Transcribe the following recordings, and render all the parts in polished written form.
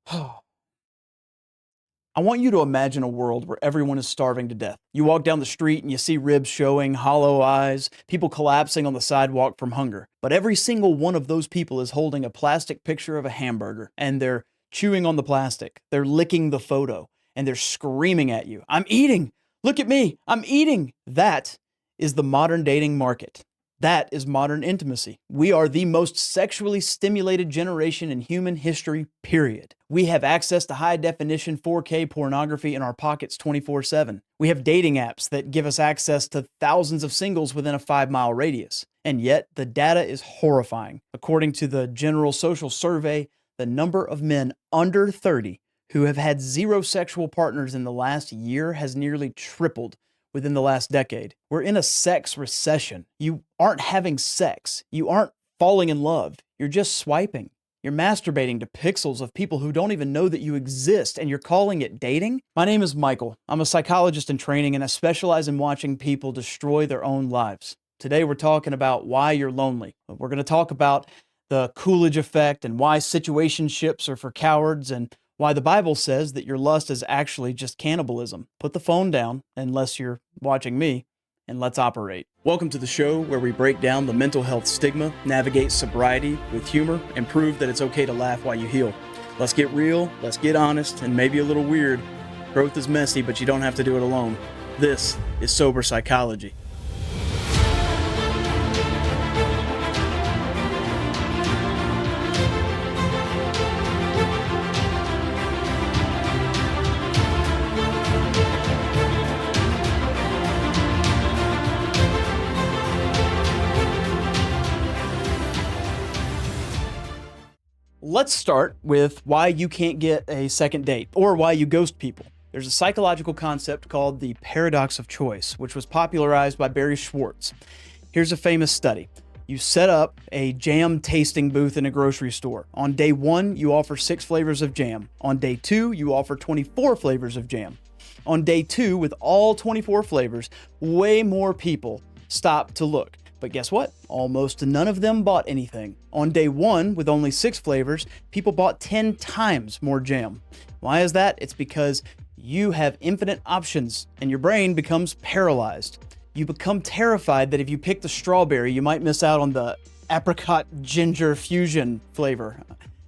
I want you to imagine a world where everyone is starving to death. You walk down the street and you see ribs showing, hollow eyes, people collapsing on the sidewalk from hunger. But every single one of those people is holding a plastic picture of a hamburger, and they're chewing on the plastic, they're licking the photo, and they're screaming at you, "I'm eating! Look at me! I'm eating!" That is the modern dating market. That is modern intimacy. We are the most sexually stimulated generation in human history, period. We have access to high-definition 4K pornography in our pockets 24/7. We have dating apps that give us access to thousands of singles within a 5-mile radius. And yet, the data is horrifying. According to the General Social Survey, the number of men under 30 who have had 0 sexual partners in the last year has nearly tripled within the last decade. We're in a sex recession. You aren't having sex. You aren't falling in love. You're just swiping. You're masturbating to pixels of people who don't even know that you exist, and you're calling it dating? My name is Michael. I'm a psychologist in training, and I specialize in watching people destroy their own lives. Today, we're talking about why you're lonely. We're going to talk about the Coolidge Effect and why situationships are for cowards, and why the Bible says that your lust is actually just cannibalism. Put the phone down, unless you're watching me, and let's operate. Welcome to the show where we break down the mental health stigma, navigate sobriety with humor, and prove that it's okay to laugh while you heal. Let's get real, let's get honest, and maybe a little weird. Growth is messy, but you don't have to do it alone. This is Sober Psychology. Let's start with why you can't get a second date, or why you ghost people. There's a psychological concept called the paradox of choice, which was popularized by Barry Schwartz. Here's a famous study. You set up a jam tasting booth in a grocery store. On day 1, you offer 6 flavors of jam. On day 2, you offer 24 flavors of jam. On day 2, with all 24 flavors, way more people stop to look. But guess what? Almost none of them bought anything. On day 1, with only 6 flavors, people bought 10 times more jam. Why is that? It's because you have infinite options and your brain becomes paralyzed. You become terrified that if you pick the strawberry, you might miss out on the apricot ginger fusion flavor.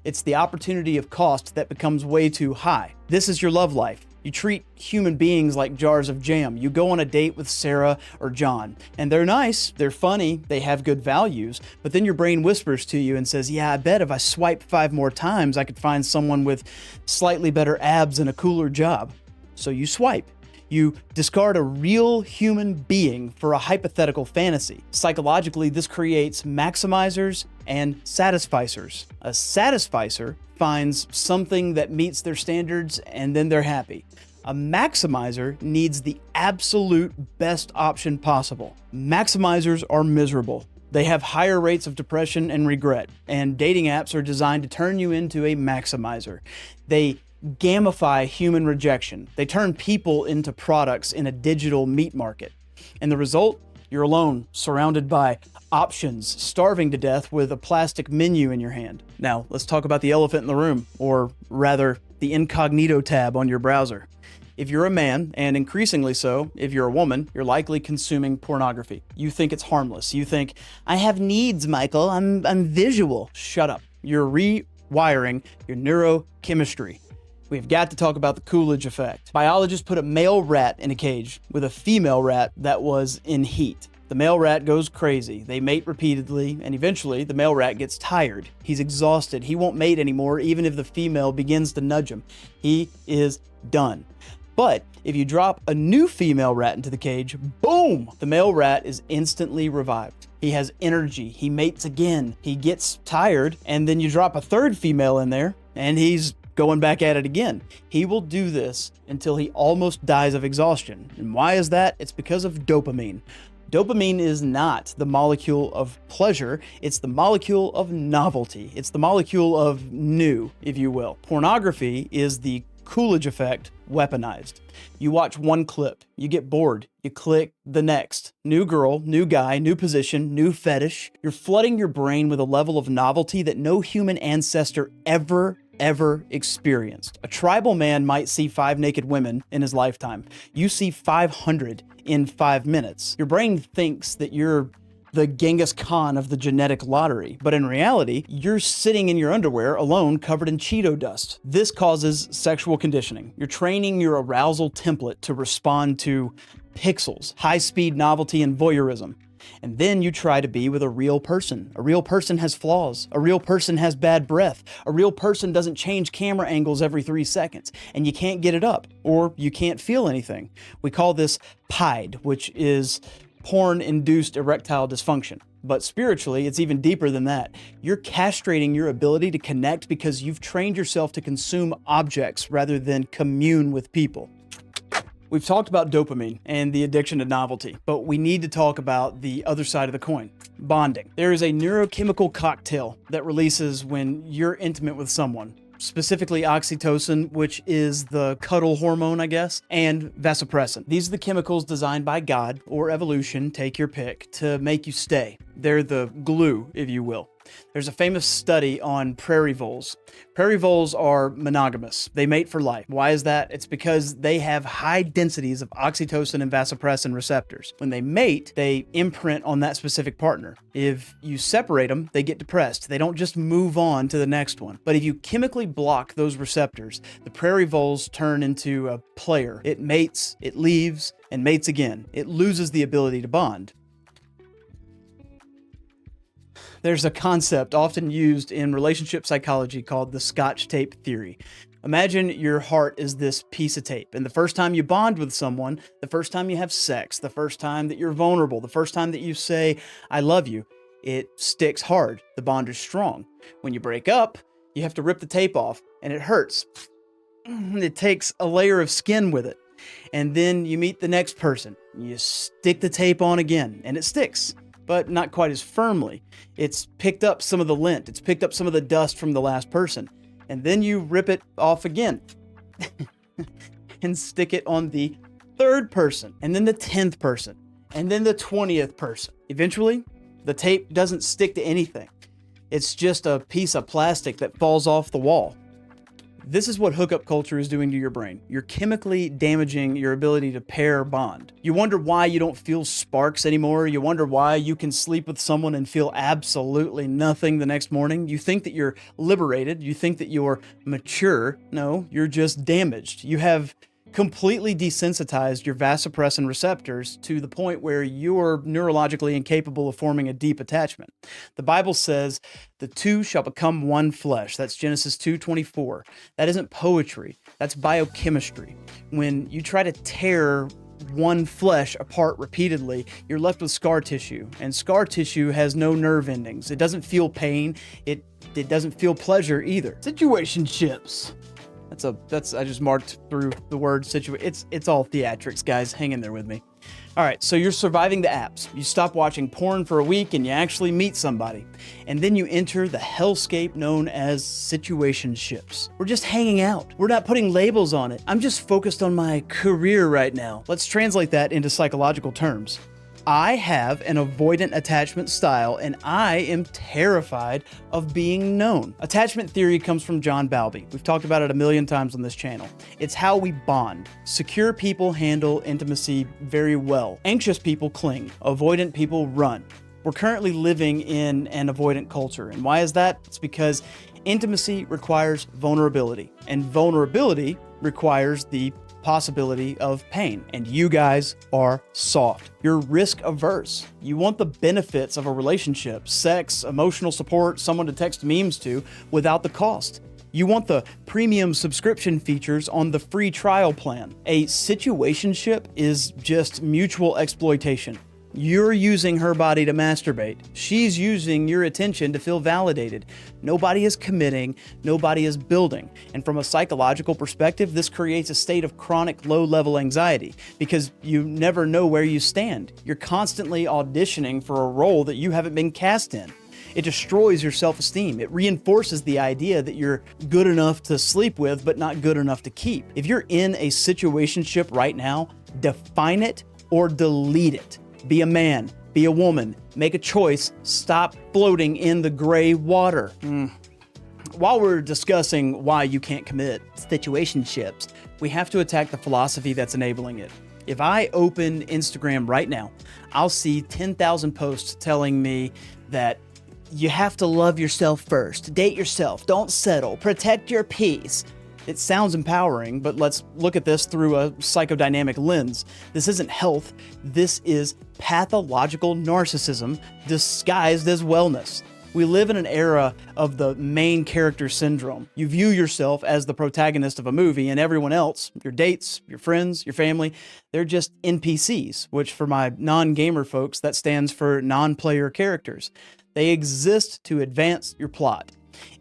It's the opportunity of cost that becomes way too high. This is your love life. You treat human beings like jars of jam. You go on a date with Sarah or John, and they're nice, they're funny, they have good values, but then your brain whispers to you and says, yeah, I bet if I swipe 5 more times, I could find someone with slightly better abs and a cooler job. So you swipe. You discard a real human being for a hypothetical fantasy. Psychologically, this creates maximizers and satisficers. A satisficer finds something that meets their standards and then they're happy. A maximizer needs the absolute best option possible. Maximizers are miserable. They have higher rates of depression and regret, and dating apps are designed to turn you into a maximizer. They gamify human rejection. They turn people into products in a digital meat market. And the result? You're alone, surrounded by options, starving to death with a plastic menu in your hand. Now, let's talk about the elephant in the room, or rather, the incognito tab on your browser. If you're a man, and increasingly so, if you're a woman, you're likely consuming pornography. You think it's harmless. You think, I have needs, Michael. I'm visual. Shut up. You're rewiring your neurochemistry. We've got to talk about the Coolidge Effect. Biologists put a male rat in a cage with a female rat that was in heat. The male rat goes crazy. They mate repeatedly, and eventually the male rat gets tired. He's exhausted. He won't mate anymore, even if the female begins to nudge him. He is done. But if you drop a new female rat into the cage, boom! The male rat is instantly revived. He has energy. He mates again. He gets tired, and then you drop a third female in there, and he's going back at it again. He will do this until he almost dies of exhaustion. And why is that? It's because of dopamine. Dopamine is not the molecule of pleasure, it's the molecule of novelty. It's the molecule of new, if you will. Pornography is the Coolidge Effect weaponized. You watch one clip, you get bored, you click the next. New girl, new guy, new position, new fetish. You're flooding your brain with a level of novelty that no human ancestor ever ever experienced. A tribal man might see 5 naked women in his lifetime. You see 500 in 5 minutes. Your brain thinks that you're the Genghis Khan of the genetic lottery, but in reality, you're sitting in your underwear alone covered in Cheeto dust. This causes sexual conditioning. You're training your arousal template to respond to pixels, high-speed novelty, and voyeurism. And then you try to be with a real person. A real person has flaws. A real person has bad breath. A real person doesn't change camera angles every 3 seconds, and you can't get it up, or you can't feel anything. We call this PIDE, which is porn-induced erectile dysfunction. But spiritually, it's even deeper than that. You're castrating your ability to connect because you've trained yourself to consume objects rather than commune with people. We've talked about dopamine and the addiction to novelty, but we need to talk about the other side of the coin, bonding. There is a neurochemical cocktail that releases when you're intimate with someone, specifically oxytocin, which is the cuddle hormone, I guess, and vasopressin. These are the chemicals designed by God or evolution, take your pick, to make you stay. They're the glue, if you will. There's a famous study on prairie voles. Prairie voles are monogamous. They mate for life. Why is that? It's because they have high densities of oxytocin and vasopressin receptors. When they mate, they imprint on that specific partner. If you separate them, they get depressed. They don't just move on to the next one. But if you chemically block those receptors, the prairie voles turn into a player. It mates, it leaves, and mates again. It loses the ability to bond. There's a concept often used in relationship psychology called the Scotch Tape Theory. Imagine your heart is this piece of tape, and the first time you bond with someone, the first time you have sex, the first time that you're vulnerable, the first time that you say, I love you, it sticks hard. The bond is strong. When you break up, you have to rip the tape off, and it hurts. It takes a layer of skin with it. And then you meet the next person. You stick the tape on again, and it sticks, but not quite as firmly. It's picked up some of the lint. It's picked up some of the dust from the last person. And then you rip it off again and stick it on the 3rd person, and then the 10th person, and then the 20th person. Eventually, the tape doesn't stick to anything. It's just a piece of plastic that falls off the wall. This is what hookup culture is doing to your brain. You're chemically damaging your ability to pair bond. You wonder why you don't feel sparks anymore. You wonder why you can sleep with someone and feel absolutely nothing the next morning. You think that you're liberated. You think that you're mature. No, you're just damaged. You have completely desensitized your vasopressin receptors to the point where you're neurologically incapable of forming a deep attachment. The Bible says the two shall become one flesh. That's Genesis 2:24. That isn't poetry. That's biochemistry. When you try to tear one flesh apart repeatedly, you're left with scar tissue, and scar tissue has no nerve endings. It doesn't feel pain. It doesn't feel pleasure either. Situationships. I just marked through the word it's all theatrics, guys. Hang in there with me. All right, so you're surviving the apps. You stop watching porn for a week and you actually meet somebody. And then you enter the hellscape known as situationships. We're just hanging out. We're not putting labels on it. I'm just focused on my career right now. Let's translate that into psychological terms. I have an avoidant attachment style, and I am terrified of being known. Attachment theory comes from John Bowlby. We've talked about it a million times on this channel. It's how we bond. Secure people handle intimacy very well. Anxious people cling. Avoidant people run. We're currently living in an avoidant culture. And why is that? It's because intimacy requires vulnerability, and vulnerability requires the possibility of pain. And you guys are soft. You're risk averse. You want the benefits of a relationship, sex, emotional support, someone to text memes to without the cost. You want the premium subscription features on the free trial plan. A situationship is just mutual exploitation. You're using her body to masturbate. She's using your attention to feel validated. Nobody is committing. Nobody is building. And from a psychological perspective, this creates a state of chronic low-level anxiety because you never know where you stand. You're constantly auditioning for a role that you haven't been cast in. It destroys your self-esteem. It reinforces the idea that you're good enough to sleep with, but not good enough to keep. If you're in a situationship right now, define it or delete it. Be a man, be a woman, make a choice, stop floating in the gray water. While we're discussing why you can't commit situationships, we have to attack the philosophy that's enabling it. If I open Instagram right now, I'll see 10,000 posts telling me that you have to love yourself first, date yourself, don't settle, protect your peace. It sounds empowering, but let's look at this through a psychodynamic lens. This isn't health, this is pathological narcissism disguised as wellness. We live in an era of the main character syndrome. You view yourself as the protagonist of a movie, and everyone else, your dates, your friends, your family, they're just NPCs, which for my non-gamer folks, that stands for non-player characters. They exist to advance your plot.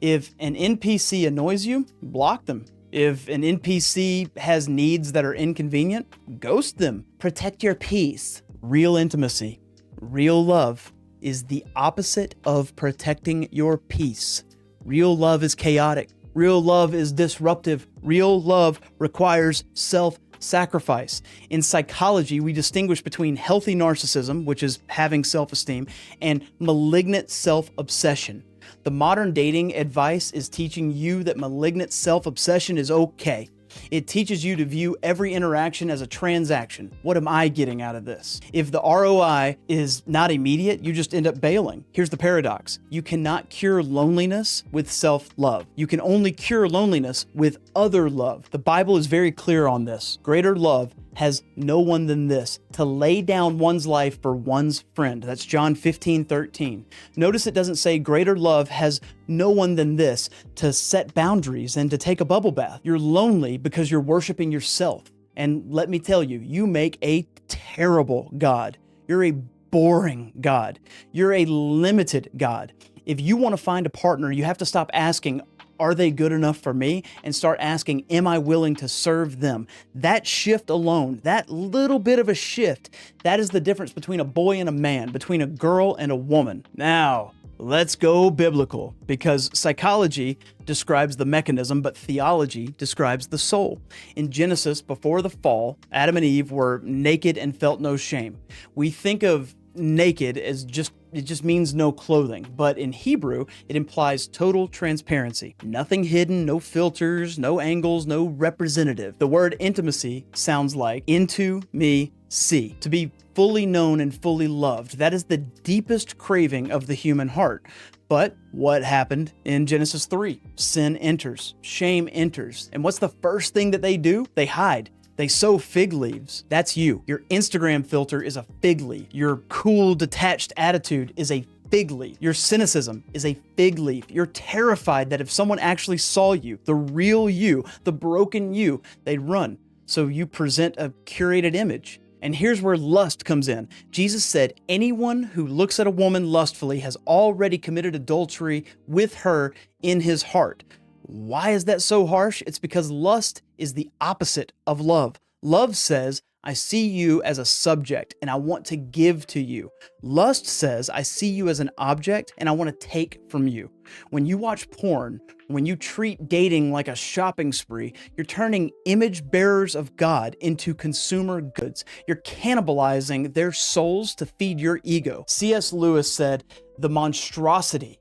If an NPC annoys you, block them. If an NPC has needs that are inconvenient, ghost them. Protect your peace. Real intimacy, real love is the opposite of protecting your peace. Real love is chaotic. Real love is disruptive. Real love requires self-sacrifice. In psychology, we distinguish between healthy narcissism, which is having self-esteem, and malignant self-obsession. The modern dating advice is teaching you that malignant self-obsession is okay. It teaches you to view every interaction as a transaction. What am I getting out of this? If the ROI is not immediate, you just end up bailing. Here's the paradox. You cannot cure loneliness with self-love. You can only cure loneliness with other love. The Bible is very clear on this. Greater love has no one than this, to lay down one's life for one's friend. That's John 15:13. Notice it doesn't say greater love has no one than this, to set boundaries and to take a bubble bath. You're lonely because you're worshiping yourself. And let me tell you, you make a terrible God. You're a boring God. You're a limited God. If you want to find a partner, you have to stop asking, are they good enough for me? And start asking, am I willing to serve them? That shift alone, that little bit of a shift, that is the difference between a boy and a man, between a girl and a woman. Now, let's go biblical, because psychology describes the mechanism, but theology describes the soul. In Genesis, before the fall, Adam and Eve were naked and felt no shame. We think of naked as it just means no clothing, but in Hebrew, it implies total transparency. Nothing hidden, no filters, no angles, no representative. The word intimacy sounds like into me see, to be fully known and fully loved. That is the deepest craving of the human heart. But what happened in Genesis 3? Sin enters, shame enters. And what's the first thing that they do? They hide. They sow fig leaves. That's you. Your Instagram filter is a fig leaf. Your cool, detached attitude is a fig leaf. Your cynicism is a fig leaf. You're terrified that if someone actually saw you, the real you, the broken you, they'd run. So you present a curated image. And here's where lust comes in. Jesus said, anyone who looks at a woman lustfully has already committed adultery with her in his heart. Why is that so harsh? It's because lust is the opposite of love. Love says, I see you as a subject and I want to give to you. Lust says, I see you as an object and I want to take from you. When you watch porn, when you treat dating like a shopping spree, you're turning image bearers of God into consumer goods. You're cannibalizing their souls to feed your ego. C.S. Lewis said, the monstrosity,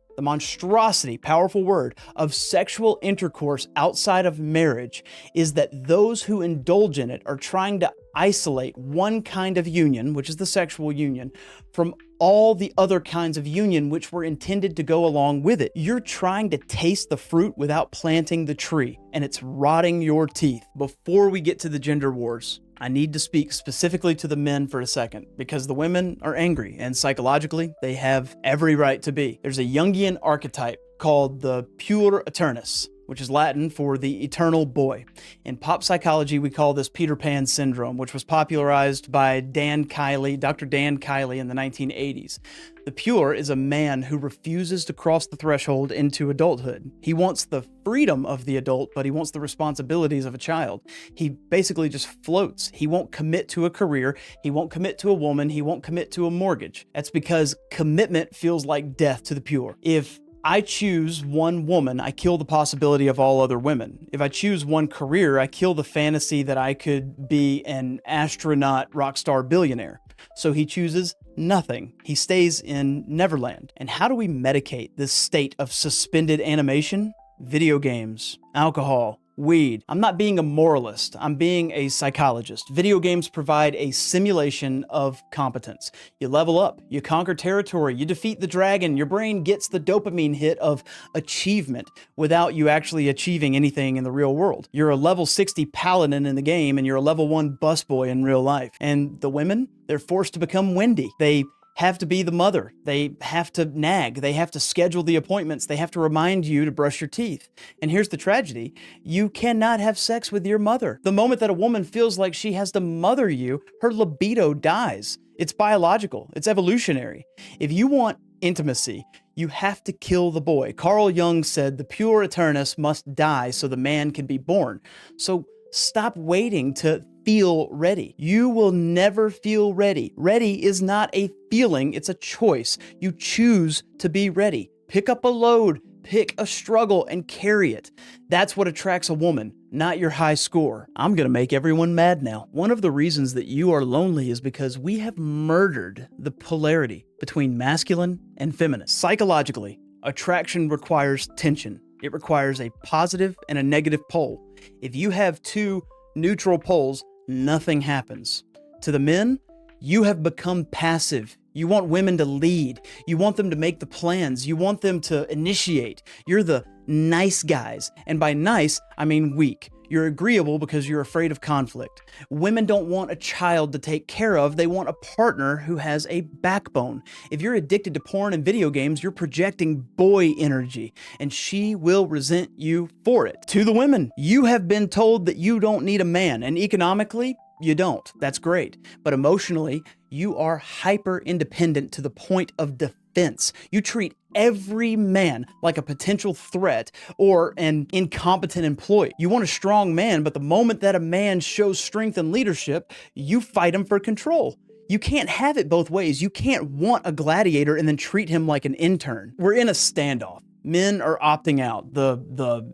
powerful word, of sexual intercourse outside of marriage is that those who indulge in it are trying to isolate one kind of union, which is the sexual union, from all the other kinds of union which were intended to go along with it. You're trying to taste the fruit without planting the tree, and it's rotting your teeth. Before we get to the gender wars, I need to speak specifically to the men for a second, because the women are angry, and psychologically, they have every right to be. There's a Jungian archetype called the Puer Aeternus, which is Latin for the eternal boy. In pop psychology, we call this Peter Pan syndrome, which was popularized by Dr. Dan Kiley in the 1980s. The Puer is a man who refuses to cross the threshold into adulthood. He wants the freedom of the adult, but he wants the responsibilities of a child. He basically just floats. He won't commit to a career. He won't commit to a woman. He won't commit to a mortgage. That's because commitment feels like death to the Puer. If I choose one woman, I kill the possibility of all other women. If I choose one career, I kill the fantasy that I could be an astronaut, rock star, billionaire. So he chooses nothing. He stays in Neverland. And how do we medicate this state of suspended animation? video games, alcohol, weed. I'm not being a moralist. I'm being a psychologist. Video games provide a simulation of competence. You level up, you conquer territory, you defeat the dragon, your brain gets the dopamine hit of achievement without you actually achieving anything in the real world. You're a level 60 paladin in the game and you're a level 1 busboy in real life. And the women, they're forced to become Wendy. They have to be the mother. They have to nag. They have to schedule the appointments. They have to remind you to brush your teeth. And here's the tragedy. You cannot have sex with your mother. The moment that a woman feels like she has to mother you, her libido dies. It's biological. It's evolutionary. If you want intimacy, you have to kill the boy. Carl Jung said the Puer Aeternus must die so the man can be born. So stop waiting to feel ready. You will never feel ready. Ready is not a feeling, it's a choice. You choose to be ready. Pick up a load, pick a struggle, and carry it. That's what attracts a woman, not your high score. I'm gonna make everyone mad now. One of the reasons that you are lonely is because we have murdered the polarity between masculine and feminine. Psychologically, attraction requires tension. It requires a positive and a negative pole. If you have two neutral poles, nothing happens. To the men, you have become passive. You want women to lead. You want them to make the plans. You want them to initiate. You're the nice guys. And by nice, I mean weak. You're agreeable because you're afraid of conflict. Women don't want a child to take care of. They want a partner who has a backbone. If you're addicted to porn and video games, you're projecting boy energy, and she will resent you for it. To the women, you have been told that you don't need a man, and economically, you don't. That's great. But emotionally, you are hyper independent to the point of defense. You treat every man like a potential threat or an incompetent employee. You want a strong man, but the moment that a man shows strength and leadership, you fight him for control. You can't have it both ways. You can't want a gladiator and then treat him like an intern. We're in a standoff. Men are opting out. The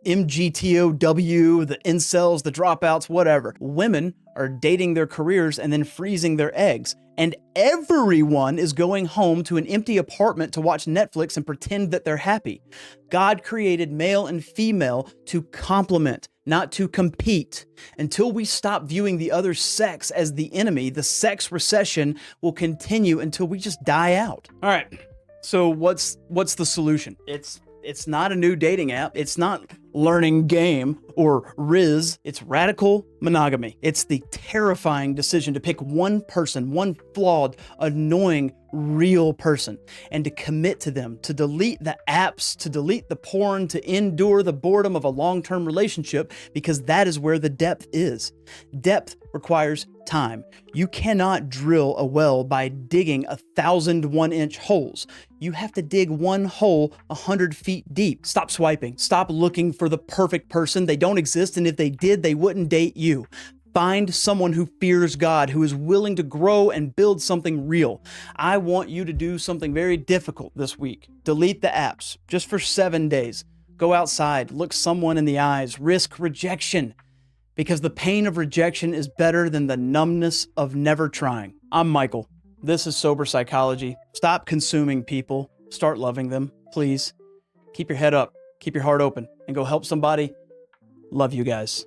MGTOW, the incels, the dropouts, whatever. Women are dating their careers and then freezing their eggs. And everyone is going home to an empty apartment to watch Netflix and pretend that they're happy. God created male and female to complement, not to compete. Until we stop viewing the other sex as the enemy, the sex recession will continue until we just die out. All right. So what's the solution? It's not a new dating app. It's not learning game or Riz. It's radical monogamy. It's the terrifying decision to pick one person, one flawed, annoying, real person, and to commit to them, to delete the apps, to delete the porn, to endure the boredom of a long-term relationship, because that is where the depth is. Depth requires time. You cannot drill a well by digging 1,000 1-inch holes. You have to dig one hole 100 feet deep. Stop swiping. Stop looking for the perfect person. They don't exist, and if they did, they wouldn't date you. Find someone who fears God, who is willing to grow and build something real. I want you to do something very difficult this week. Delete the apps just for 7 days. Go outside, look someone in the eyes, risk rejection, because the pain of rejection is better than the numbness of never trying. I'm Michael. This is Sober Psychology. Stop consuming people. Start loving them, please. Keep your head up, keep your heart open, and go help somebody. Love you guys.